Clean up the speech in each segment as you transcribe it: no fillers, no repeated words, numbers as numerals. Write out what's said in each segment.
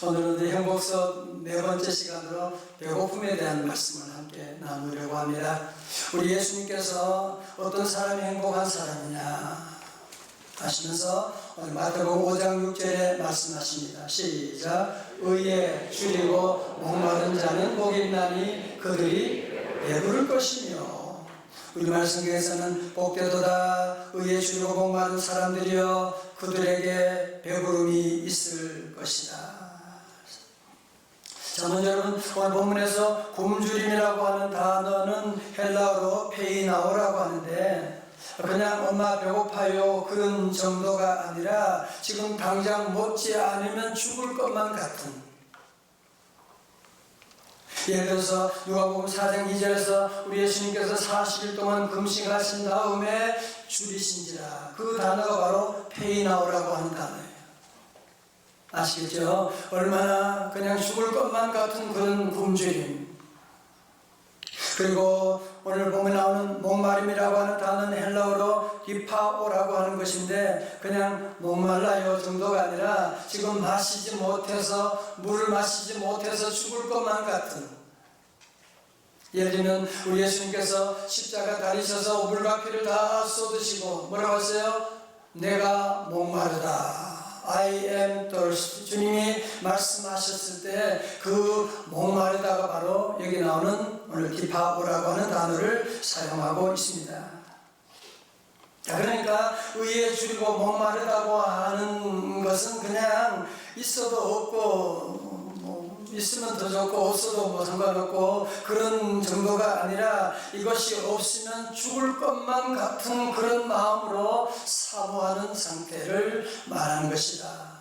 오늘은 우리 행복서 네 번째 시간으로 배고픔에 대한 말씀을 함께 나누려고 합니다. 우리 예수님께서 어떤 사람이 행복한 사람이냐 하시면서 오늘 마태복음 5장 6절에 말씀하십니다. 시작. 의에 줄이고 목마른 자는 복이 있나니 그들이 배부를 것이며. 우리 말씀에서는 복되도다 의에 줄이고 목마른 사람들이여 그들에게 배부름이 있을 것이다. 자, 먼저 여러분 오늘 본문에서 굶주림이라고 하는 단어는 헬라어로 페이나오라고 하는데 그냥 엄마 배고파요 그런 정도가 아니라 지금 당장 먹지 않으면 죽을 것만 같은, 예를 들어서 누가복음 4장 2절에서 우리 예수님께서 40일 동안 금식하신 다음에 줄이신지라, 그 단어가 바로 페이나오라고 하는 단어예요. 아시겠죠? 얼마나 그냥 죽을 것만 같은 그런 굶주림. 그리고 오늘 보면 나오는 목마름이라고 하는 단어는 헬라어로 디파오라고 하는 것인데 그냥 목말라요 정도가 아니라 지금 마시지 못해서 물을 마시지 못해서 죽을 것만 같은. 예를 들면 우리 예수님께서 십자가 달리셔서 물과 피를 다 쏟으시고 뭐라고 하세요? 내가 목마르다. I am thirsty. 주님이 말씀하셨을 때 그 목마르다가 바로 여기 나오는 오늘 디파오라고 하는 단어를 사용하고 있습니다. 자, 그러니까 의에 줄이고 목마르다고 하는 것은 그냥 있어도 없고 있으면 더 좋고 없어도 뭐 상관없고 그런 정도가 아니라 이것이 없으면 죽을 것만 같은 그런 마음으로 사모하는 상태를 말하는 것이다.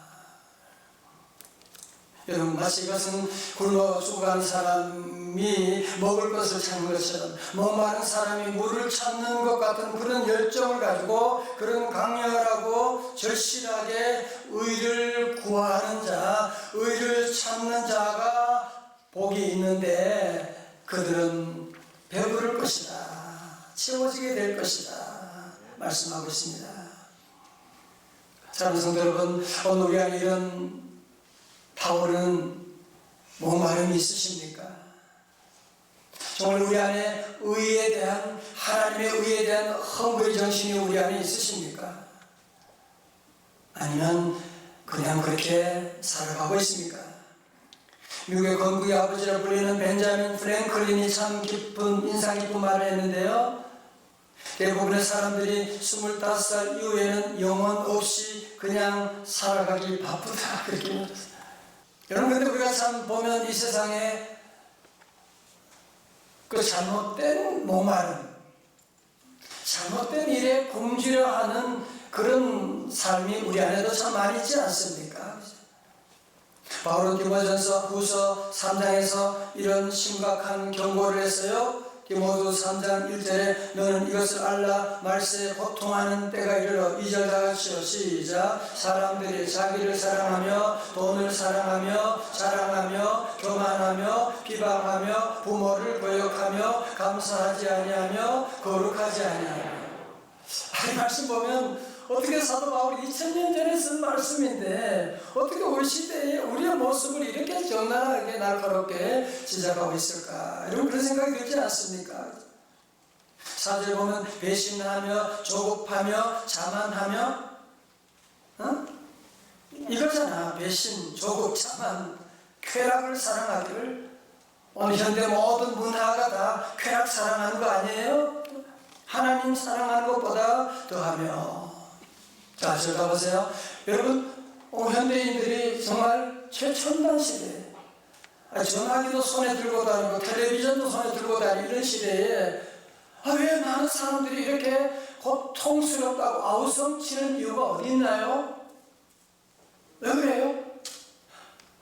여러분, 마치 이것은 굶어 죽어가는 사람이 먹을 것을 찾는 것처럼 목마른 사람이 물을 찾는 것 같은 그런 열정을 가지고 그런 강렬하고 절실하게 의를 구하는 자, 의를 찾는 자가 복이 있는데 그들은 배부를 것이다. 채워지게 될 것이다. 말씀하고 있습니다. 사랑하는 성도 여러분, 오늘 우리 안에 이런 타오르는 목마름이 있으십니까? 정말 우리 안에 의에 대한, 하나님의 의에 대한 헝그리 정신이 우리 안에 있으십니까? 아니면 그냥 그렇게 살아가고 있습니까? 미국의 건국의 아버지라 불리는 벤자민 프랭클린이 참 인상 깊은 말을 했는데요. 대부분의 사람들이 25살 이후에는 영혼 없이 그냥 살아가기 바쁘다, 그렇게 말했어요. 여러분, 근데 우리가 참 보면 이 세상에 그 잘못된 목마름, 잘못된 일에 굶주려 하는 그런 삶이 우리 안에도 참 많이 있지 않습니까? 바울은 디모데전서 후서 3장에서 이런 심각한 경고를 했어요. 디모데전서 3장 1절에 너는 이것을 알라 말세에 고통하는 때가 이르러 2절 다 같이요. 시작. 사람들이 자기를 사랑하며 돈을 사랑하며 자랑하며 교만하며 비방하며 부모를 거역하며 감사하지 아니하며 거룩하지 아니하며. 이 말씀 보면 어떻게 사도 바울이 2000년 전에 쓴 말씀인데 어떻게 우리 시대에 우리의 모습을 이렇게 적나라하게 날카롭게 지적하고 있을까? 이런 그런 생각이 들지 않습니까? 4절 보면 배신하며 조급하며 자만하며 이거잖아. 배신, 조급, 자만, 쾌락을 사랑하기를. 오늘 현대 모든 문화가 다 쾌락 사랑하는 거 아니에요? 하나님 사랑하는 것보다 더하며. 자, 저기 가보세요. 여러분, 현대인들이 정말 최첨단 시대에 전화기도 손에 들고 다니고 텔레비전도 손에 들고 다니는 이런 시대에 왜 많은 사람들이 이렇게 고통스럽다고 아우성치는 이유가 어디 있나요? 왜 그래요?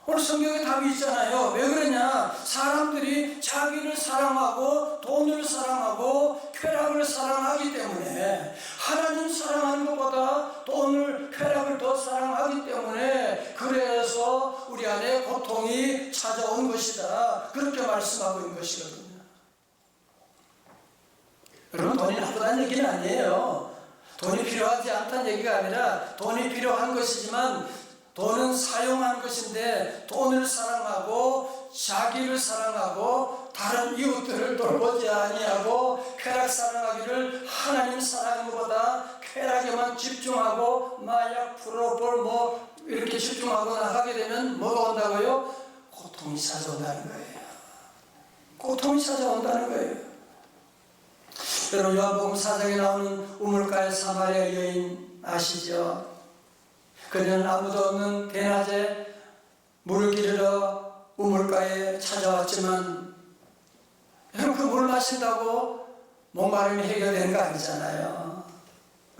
오늘 성경에 답이 있잖아요. 왜 그러냐? 사람들이 자기를 사랑하고 돈을 사랑하고 쾌락을 사랑하기 때문에, 하나님 사랑하는 것보다 돈을, 쾌락을 더 사랑하기 때문에 그래서 우리 안에 고통이 찾아온 것이다. 그렇게 말씀하고 있는 것이거든요. 여러분, 돈이 나쁘다는 얘기는 아니에요. 돈이 필요하지 않다는 얘기가 아니라 돈이 필요한 것이지만 돈은 사용한 것인데 돈을 사랑하고 자기를 사랑하고 다른 이웃들을 돌보지 아니하고 쾌락 사랑하기를 하나님 사랑하는 것보다 쾌락에만 집중하고 마약, 프로볼 뭐 이렇게 집중하거나 하게 되면 뭐가 온다고요? 고통이 찾아온다는 거예요. 고통이 찾아온다는 거예요. 여러분 요한복음 4장에 나오는 우물가의 사마리아 여인 아시죠? 그녀는 아무도 없는 대낮에 물을 기르러 우물가에 찾아왔지만 여러분 그 물을 마신다고 목마름이 해결되는 거 아니잖아요.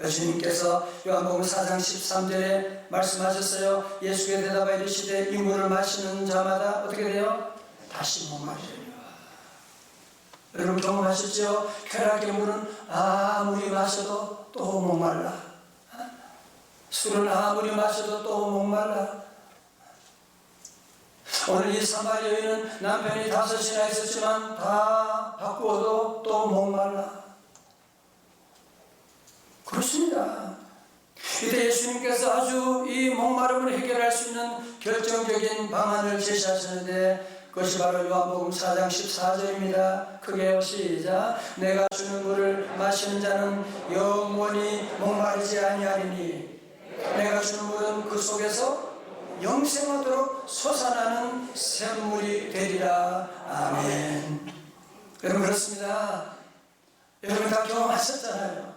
주님께서 요한복음 4장 13절에 말씀하셨어요. 예수께 대답하여 이르시되 이 물을 마시는 자마다 어떻게 돼요? 다시 목마르리라. 여러분 경험하셨죠? 쾌락의 물은 아무리 마셔도 또 목말라. 술은 아무리 마셔도 또 목말라. 오늘 이 사마리아 여인은 남편이 5이나 있었지만 다 바꾸어도 또 목말라. 그렇습니다. 이때 예수님께서 아주 이 목마름을 해결할 수 있는 결정적인 방안을 제시하셨는데 그것이 바로 요한복음 4장 14절입니다. 크게 시작. 내가 주는 물을 마시는 자는 영원히 목마르지 아니하리니 내가 주는 물은 그 속에서 영생하도록 솟아나는 샘물이 되리라. 아멘. 여러분 그렇습니다. 여러분 다 경험하셨잖아요.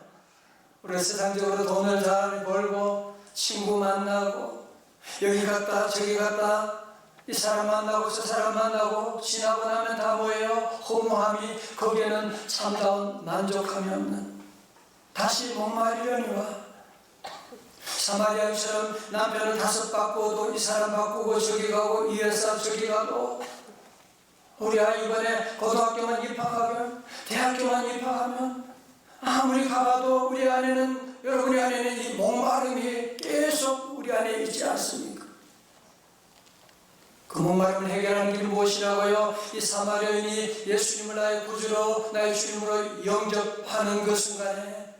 우리가 세상적으로 돈을 잘 벌고 친구 만나고 여기 갔다 저기 갔다 이 사람 만나고 저 사람 만나고 지나고 나면 다 뭐예요? 허무함이 거기에는 참다운 만족함이 없는 다시 목마르려니와 사마리아처럼 남편을 5 바꾸어도 이 사람 바꾸고 저기 가고 이 회사 저기 가고 우리 아이 이번에 고등학교만 입학하면 대학교만 입학하면 아무리 가봐도 우리 안에는 여러분의 안에는 이 목마름이 계속 우리 안에 있지 않습니까? 그 목마름을 해결하는 길이 무엇이라고요? 이 사마리아 여인이 예수님을 나의 구주로 나의 주님으로 영접하는 그 순간에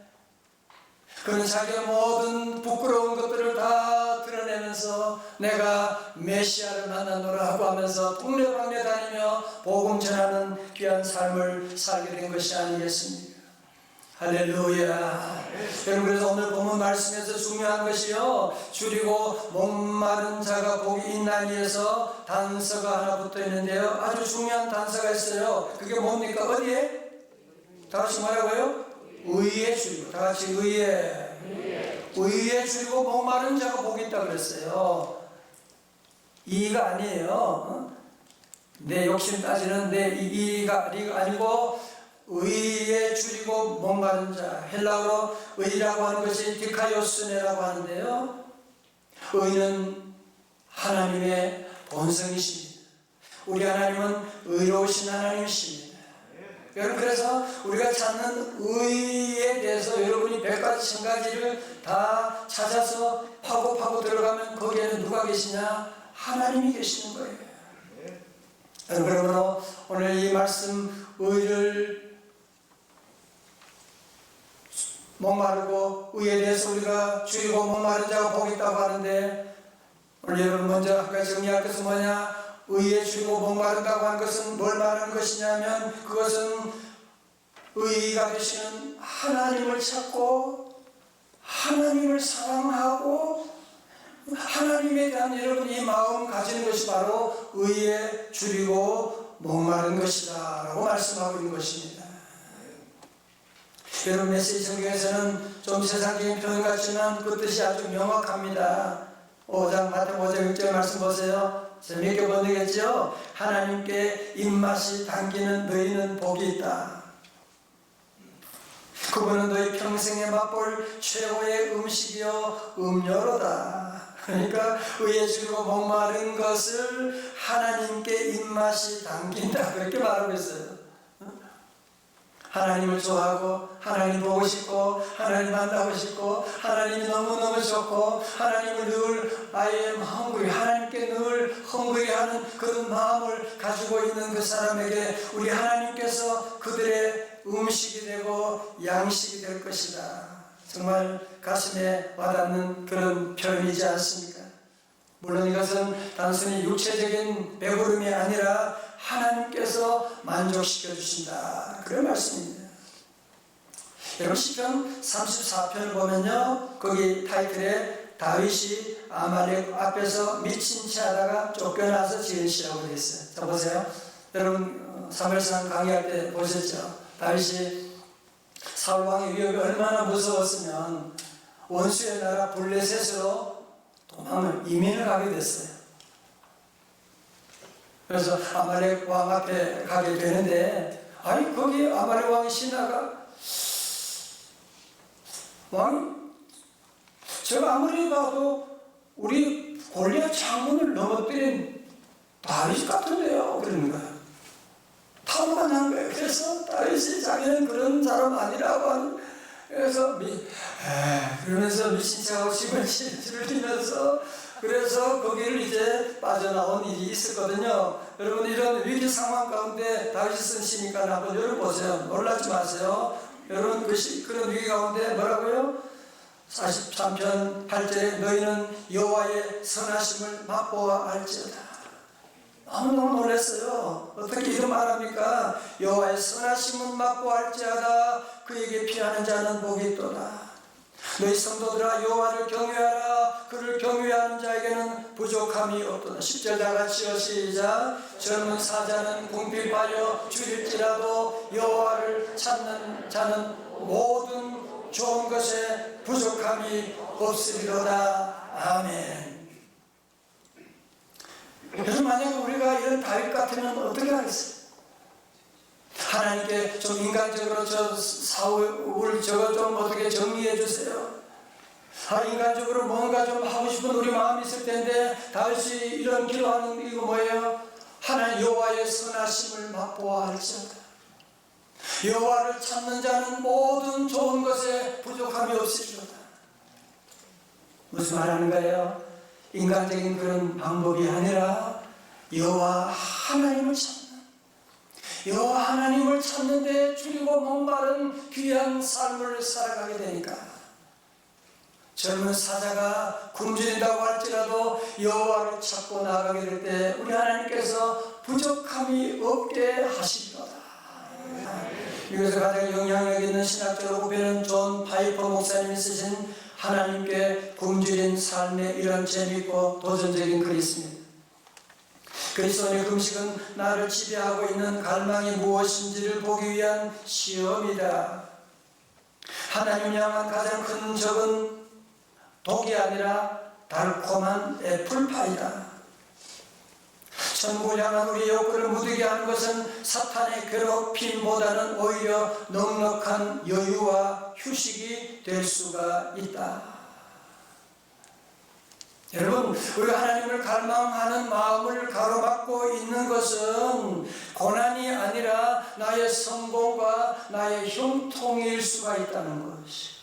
그는 자기의 모든 부끄러운 것들을 다 드러내면서 내가 메시아를 만나노라 하고 하면서 동네방네 다니며 복음 전하는 귀한 삶을 살게 된 것이 아니겠습니까? 할렐루야. 여러분 그래서 오늘 본문 말씀에서 중요한 것이요 줄이고 목마른 자가 복이 있나니에서 단서가 하나 붙어 있는데요 아주 중요한 단서가 있어요. 그게 뭡니까? 어디에? 다 같이 뭐라고요? 의에 줄이고 다 같이 의에 줄이고 목마른 자가 복이 있다고 그랬어요. 이가 아니에요. 내 욕심 따지는 내 이가 아니고 의에 줄이고 목마른 자, 헬라어로 의라고 하는 것이 디카요스네라고 하는데요 의는 하나님의 본성이십니다. 우리 하나님은 의로우신 하나님이십니다. 여러분 그래서 우리가 찾는 의에 대해서 여러분이 100가지 1000가지를 다 찾아서 파고 들어가면 거기에는 누가 계시냐? 하나님이 계시는 거예요. 그러므로 오늘 이 말씀 의를 목마르고 의에 대해서 우리가 줄이고 목마른 자가 복이 있다고 하는데 오늘 여러분 먼저 한 가지 정리할 것은 뭐냐? 의에 줄이고 목마른다고 하는 것은 뭘 말하는 것이냐면 그것은 의가 되시는 하나님을 찾고 하나님을 사랑하고 하나님에 대한 여러분 이 마음 가지는 것이 바로 의에 줄이고 목마른 것이다 라고 말씀하고 있는 것입니다. 여러분 메시지 성경에서는 좀 세상적인 표현 같지만 그 뜻이 아주 명확합니다. 5장 마태복음 5장 6절 말씀 보세요. 재미있게 번역했죠. 하나님께 입맛이 당기는 너희는 복이 있다. 그분은 너희 평생에 맛볼 최고의 음식이요 음료로다. 그러니까 의에 줄이고 목마른 것을 하나님께 입맛이 당긴다 그렇게 말하고 있어요. 하나님을 좋아하고 하나님 보고 싶고 하나님 만나고 싶고 하나님이 너무너무 좋고 하나님을 늘 I am hungry 하나님께 늘 헝그리하는 그런 마음을 가지고 있는 그 사람에게 우리 하나님께서 그들의 음식이 되고 양식이 될 것이다. 정말 가슴에 와닿는 그런 표현이지 않습니까? 물론 이것은 단순히 육체적인 배부름이 아니라 하나님께서 만족시켜 주신다, 그런 말씀입니다. 여러분, 시편 34편을 보면요, 거기 타이틀에 다윗이 아말렉 앞에서 미친 채 하다가 쫓겨나서 지은 시라고 되어 있어요. 자, 보세요. 여러분, 사무엘상 강의할 때 보셨죠? 다윗이 사울 왕의 위협이 얼마나 무서웠으면 원수의 나라 블레셋으로 도망을, 이민을 가게 됐어요. 그래서 아말렉 왕 앞에 가게 되는데, 아니, 거기 아말렉 왕이 신하가 왕이, 제가 아무리 봐도 우리 골리앗 장군을 넘어뜨린 다윗 같은데요, 그러는 거예요. 타로가 난 거예요. 그래서 다윗이 자기는 그런 사람 아니라고 하는, 그래서 그러면서 미친 척하고 집을 지르면서, 그래서 거기를 이제 빠져나온 일이 있었거든요. 여러분, 이런 위기 상황 가운데 다윗이 쓴 시니까 한번 여러분 보세요. 놀라지 마세요. 여러분, 그런 위기 가운데 뭐라고요? 43편 8절에 너희는 여호와의 선하심을 맛보아 알지어다. 너무너무 놀랐어요. 어떻게 이런 말합니까? 여호와의 선하심은 맛보아 알지어다. 그에게 피하는 자는 복이 있도다. 너희 성도들아, 여호와를 경외하라. 그를 경외하는 자에게는 부족함이 없도다. 10절 다 같이요, 시작. 젊은 사자는 궁핍하여 줄일지라도 여호와를 찾는 자는 모든 좋은 것에 부족함이 없으리로다. 아멘. 그래서 만약에 우리가 이런 다윗 같으면 어떻게 하겠어요? 하나님께 좀 인간적으로 저 사울 저거 좀 어떻게 정리해 주세요. 인간적으로 뭔가 좀 하고 싶은 우리 마음이 있을 텐데, 다윗이 이런 기도하는 이거 뭐예요? 하나님 여호와의 선하심을 맛보아 알지어다. 여호와를 찾는 자는 모든 좋은 것에 부족함이 없으리로다. 무슨 말하는 거예요? 인간적인 그런 방법이 아니라 여호와 하나님을 찾는, 여호와 하나님을 찾는데 줄이고 목마른 귀한 삶을 살아가게 되니까, 젊은 사자가 굶주린다고 할지라도 여호와를 찾고 나아가게 될 때 우리 하나님께서 부족함이 없게 하시리로다. 이것을 가장 영향력 있는 신학적 후배는 존 파이퍼 목사님이 쓰신 하나님께 굶주린 삶의 이런 재미있고 도전적인 글이 있습니다. 그리스도의 금식은 나를 지배하고 있는 갈망이 무엇인지를 보기 위한 시험이다. 하나님을 향한 가장 큰 적은 독이 아니라 달콤한 애플파이다. 천국을 향한 우리의 욕구를 무디게 하는 것은 사탄의 괴롭힘보다는 오히려 넉넉한 여유와 휴식이 될 수가 있다. 여러분, 우리가 하나님을 갈망하는 마음을 가로막고 있는 것은 고난이 아니라 나의 성공과 나의 형통일 수가 있다는 것이.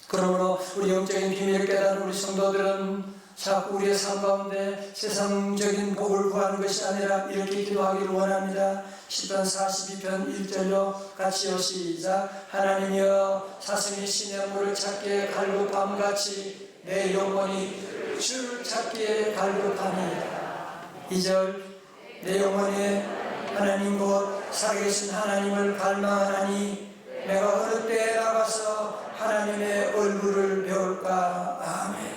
그러므로 우리 영적인 비밀을 깨달은 우리 성도들은 자꾸 우리의 삶 가운데 세상적인 복을 구하는 것이 아니라 이렇게 기도하기를 원합니다. 시편 42편 1절로 같이요, 시작. 하나님이여, 사슴이 시냇 물을 찾기에 갈급함같이 내 영혼이 주를 찾기에 갈급하니이다. 2절, 내 영혼이 하나님 곧 살아계신 하나님을 갈망하나니 내가 어느 때에 나가서 하나님의 얼굴을 배울까. 아멘.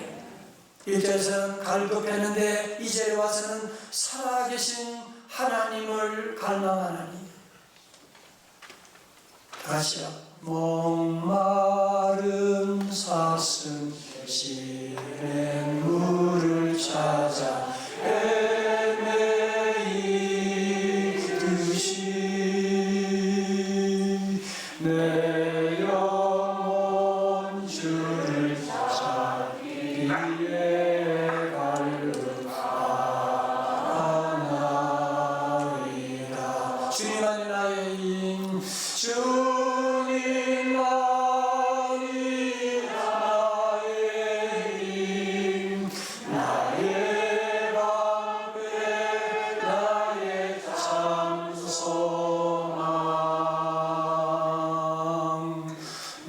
1절에서는 갈급했는데 2절에 와서는 살아계신 하나님을 갈망하나니. 다시요. 목마른 사슴 시냇 물을 찾아 헤매이듯이 내 영혼 주를 찾기에 갈급하나이다. 주님만이 나의 힘, 주님만이 나의 힘, 나의 방패, 나의 참 소망,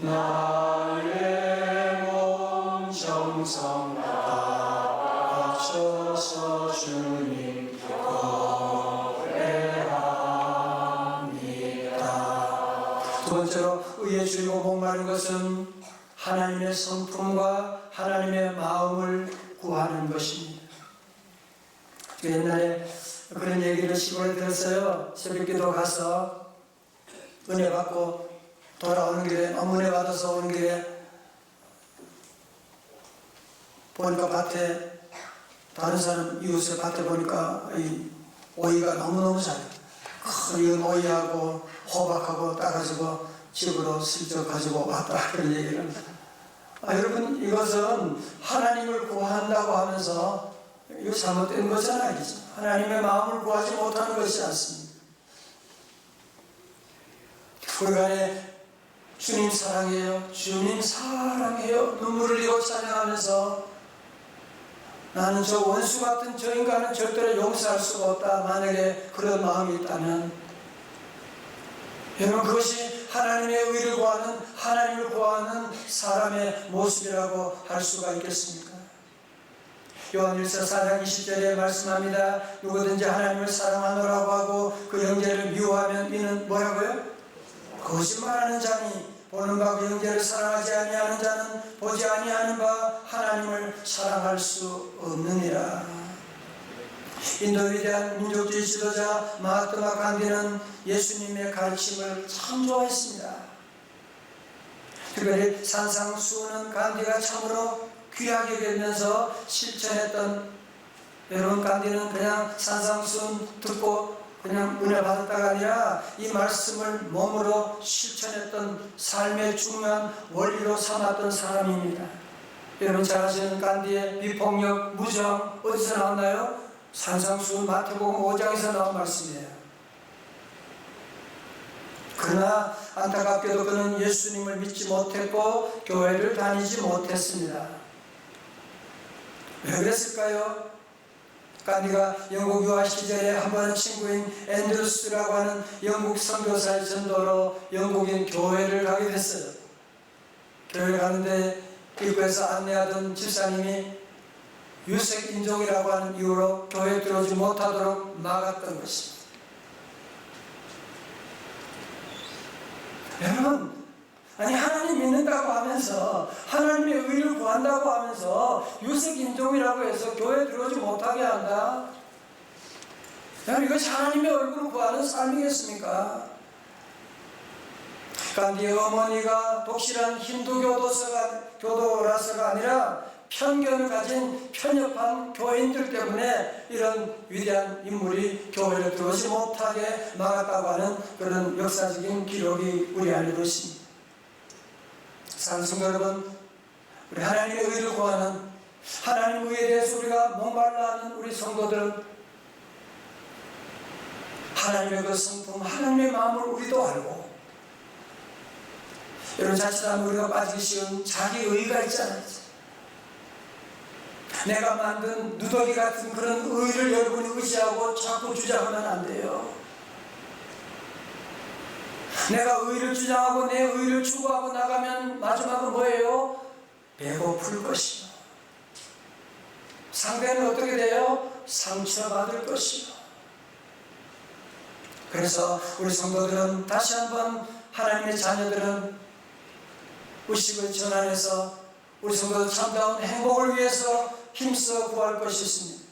나의 몸 정성 다 하셔서 주님 노래합니다. 두 번째로 의에 줄이고 목마른 것은 하나님의 성품과 하나님의 마음을 구하는 것입니다. 옛날에 그런 얘기를 시골에 들었어요. 새벽기도 가서 은혜 받고 돌아오는 길에 너무 은혜 받아서 오는 길에 보니까 밭에 다른 사람 이웃의 밭에 보니까 이 오이가 너무너무 잘 큰 오이하고 호박하고 따가지고 집으로 슬쩍 가지고 왔다 그런 얘기를 합니다. 여러분 이것은 하나님을 구한다고 하면서 이거 잘못된 거잖아요. 그렇죠? 하나님의 마음을 구하지 못하는 것이 않습니다. 그 간에 주님 사랑해요, 주님 사랑해요 눈물을 흘리고 찬양하면서 나는 저 원수 같은 저 인간은 절대로 용서할 수가 없다. 만약에 그런 마음이 있다면 여러분 그것이 하나님의 의를 구하는 하나님을 구하는 사람의 모습이라고 할 수가 있겠습니까? 요한일서 4장 20절에 말씀합니다. 누구든지 하나님을 사랑하노라고 하고 그 형제를 미워하면 이는 뭐라고요? 거짓말하는 자니 보는 바 그 형제를 사랑하지 아니하는 자는 보지 아니하는 바 하나님을 사랑할 수 없느니라. 인도 위대한 민족주의 지도자 마하트마 간디는 예수님의 가르침을 참 좋아했습니다. 특별히 산상수훈은 간디가 참으로 귀하게 여기면서 실천했던, 여러분 간디는 그냥 산상수훈 듣고 그냥 은혜 받았다가 아니라 이 말씀을 몸으로 실천했던 삶의 중요한 원리로 삼았던 사람입니다. 여러분 잘 아시는 간디의 비폭력, 무정 어디서 나왔나요? 산상수훈 마태복음 5장에서 나온 말씀이에요. 그러나 안타깝게도 그는 예수님을 믿지 못했고 교회를 다니지 못했습니다. 왜 그랬을까요? 간디가 영국 유학 시절에 한 번 친구인 앤드루스라고 하는 영국 선교사의 전도로 영국인 교회를 가게 됐어요. 교회를 가는데 입구에서 안내하던 집사님이 유색인종이라고 하는 이유로 교회에 들어오지 못하도록 막았던 것입니다. 여러분, 아니 하나님 믿는다고 하면서 하나님의 의를 구한다고 하면서 유색인종이라고 해서 교회에 들어오지 못하게 한다? 여러분 이것이 하나님의 얼굴을 구하는 삶이겠습니까? 간디의 어머니가 독실한 힌두 교도라서가 아니라 편견을 가진 편협한 교인들 때문에 이런 위대한 인물이 교회를 들어오지 못하게 막았다고 하는 그런 역사적인 기록이 우리 안에 있습니다. 사랑하는 성도 여러분, 우리 하나님의 의를 구하는, 하나님의 의에 대해서 우리가 목말라 하는 우리 성도들은 하나님의 그 성품, 하나님의 마음을 우리도 알고, 여러분 자칫하면 우리가 빠지기 쉬운 자기 의가 있잖아요. 내가 만든 누더기 같은 그런 의를 여러분이 의지하고 자꾸 주장하면 안 돼요. 내가 의를 주장하고 내 의를 추구하고 나가면 마지막은 뭐예요? 배고플 것이요. 상대는 어떻게 돼요? 상처받을 것이요. 그래서 우리 성도들은 다시 한번 하나님의 자녀들은 의식의 전환해서 우리 성도들 참다운 행복을 위해서 힘써 구할 것이 있습니다.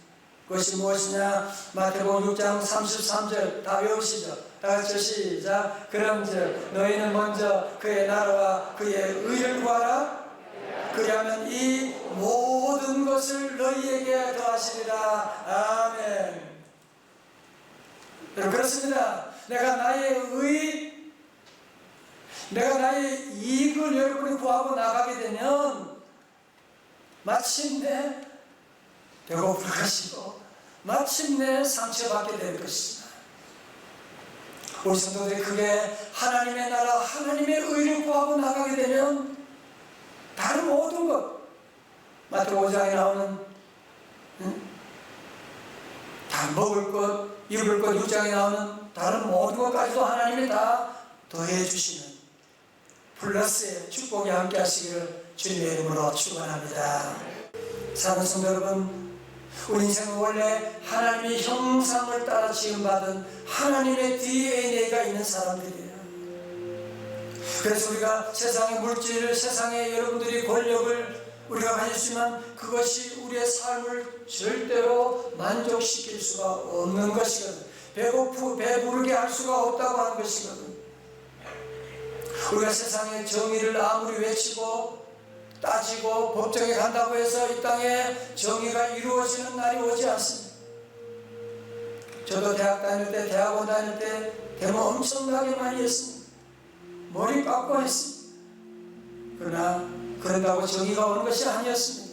그것이 무엇이냐? 마태복음 6장 33절 다 외우시죠? 다 같이 시작. 그런즉 너희는 먼저 그의 나라와 그의 의를 구하라. 그리하면 이 모든 것을 너희에게 더하시리라. 아멘. 여러분 그렇습니다. 내가 나의 이익을 여러분이 구하고 나가게 되면 마침내 배고플 것이고 마침내 상처받게 될 것입니다. 우리 성도들이 그게 하나님의 나라, 하나님의 의를 구하고 나가게 되면 다른 모든 것, 마태복음 5장에 나오는 다 먹을 것, 입을 것 6장에 나오는 다른 모든 것까지도 하나님이 다 더해 주시는 플러스의 축복이 함께 하시기를 주님의 이름으로 축원합니다. 사랑하는 성도 여러분, 우리 인생은 원래 하나님의 형상을 따라 지음받은 하나님의 DNA가 있는 사람들이에요. 그래서 우리가 세상의 물질을, 세상의 여러분들이 권력을 우리가 가졌지만 그것이 우리의 삶을 절대로 만족시킬 수가 없는 것이거든. 배부르게 할 수가 없다고 하는 것이거든. 우리가 세상의 정의를 아무리 외치고 따지고 법정에 간다고 해서 이 땅에 정의가 이루어지는 날이 오지 않습니다. 저도 대학 다닐 때, 대학원 다닐 때 데모 엄청나게 많이 했습니다. 머리 깎고 했습니다. 그러나 그런다고 정의가 오는 것이 아니었습니다.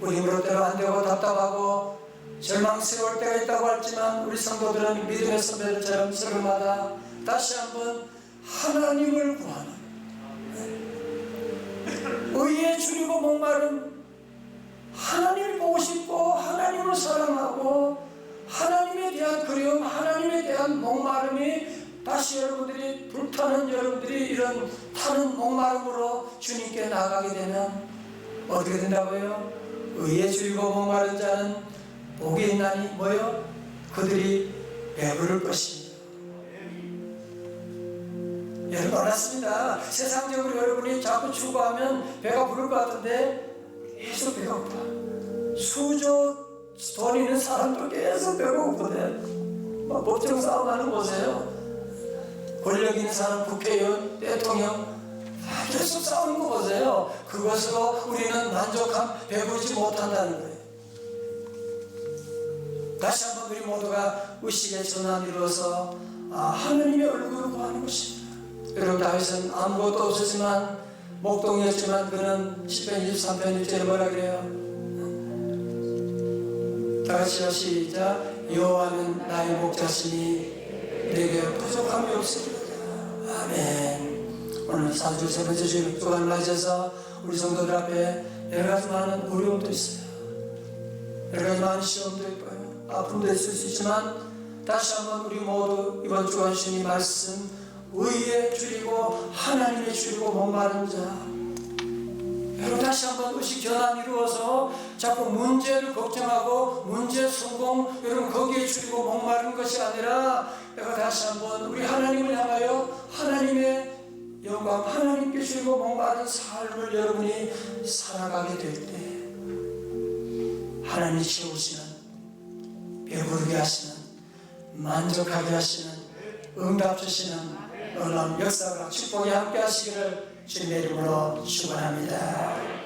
우리 힘으로대로 안 되고 답답하고 절망스러울 때가 있다고 했지만 우리 성도들은 믿음의 선배들처럼 새벽마다 다시 한번 하나님을 구하는 의에 줄이고 목마른 하나님을 보고 싶고 하나님을 사랑하고 하나님에 대한 그리움, 하나님에 대한 목마름이 다시 여러분들이 불타는 여러분들이 이런 타는 목마름으로 주님께 나가게 되면 어떻게 된다고요? 의에 줄이고 목마른 자는 복이 있나니 뭐요? 그들이 배부를 것입니다. 여러분 알았습니다. 세상적으로 여러분이 자꾸 추구하면 배가 부를 것 같은데 계속 배가 고파. 수조 돈 있는 사람도 계속 배가 고프대. 법정 싸움하는 거세요. 권력 있는 사람, 국회의원, 대통령 계속 싸우는 거 보세요. 그것으로 우리는 만족함, 배부르지 못한다는 거예요. 다시 한번 우리 모두가 의식의 전환을 이루어서 하나님의 얼굴을 구하는 것입니다. 여러분 다윗은 아무것도 없었지만 목동이었지만 그는 시편 23편 1절에 뭐라 그래요? 다같이요 시작. 여호와는 나의 목자시니 내게 부족함이 없으리로다. 아멘. 오늘 4주 세 번째 주간을 맞이해서 우리 성도들 앞에 여러 가지 많은 어려움도 있어요. 여러 가지 많은 시험도 있고요. 아픔도 있을 수 있지만 다시 한번 우리 모두 이번 주간 주님 말씀 의에 줄이고 하나님에 줄이고 목마른 자, 여러분 다시 한번 의식 전환 이루어서 자꾸 문제를 걱정하고 문제 성공 여러분 거기에 줄이고 목마른 것이 아니라 내가 다시 한번 우리 하나님을 향하여 하나님의 영광 하나님께 줄이고 목마른 삶을 여러분이 살아가게 될 때 하나님이 채우시는 배부르게 하시는 만족하게 하시는 응답 주시는 놀라운 역사가 축복이 함께 하시기를 주님의 이름으로 축원합니다.